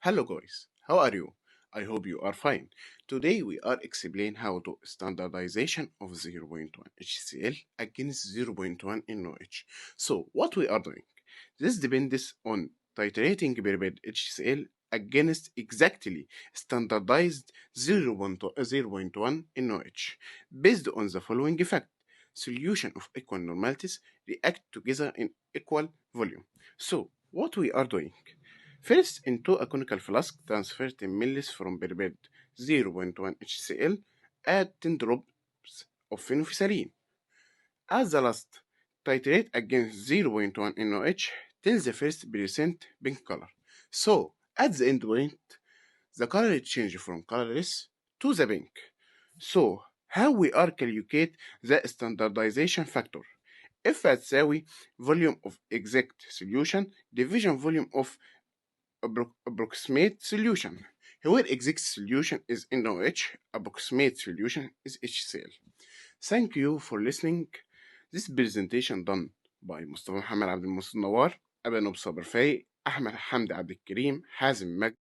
Hello guys, how are you? I hope you are fine. Today we are explain how to standardization of zero point 0.1 HCl against zero point 0.1 NOH. So what we are doing? This depends on titrating prepared HCl against exactly standardized 0.1 NOH based on the following fact. Solution of equal normalities react together in equal volume. So what we are doing? First, into a conical flask, transfer 10 ml from prepared zero point 0.1 HCl, add 10 drops of phenolphthalein. As the last, titrate against zero point 0.1 NOH till the first percent pink color. So, at the end point, the color change from colorless to the pink. So, how we are calculate the standardization factor? F هتساوي volume of exact solution division volume of approximate solution. Here exact solution is NOH, approximate solution is HCl. Thank you for listening. This presentation done by مصطفى محمد عبد المنصور نوار، أبا نوب صابر فايق، أحمد حمد عبد الكريم، حازم مجد.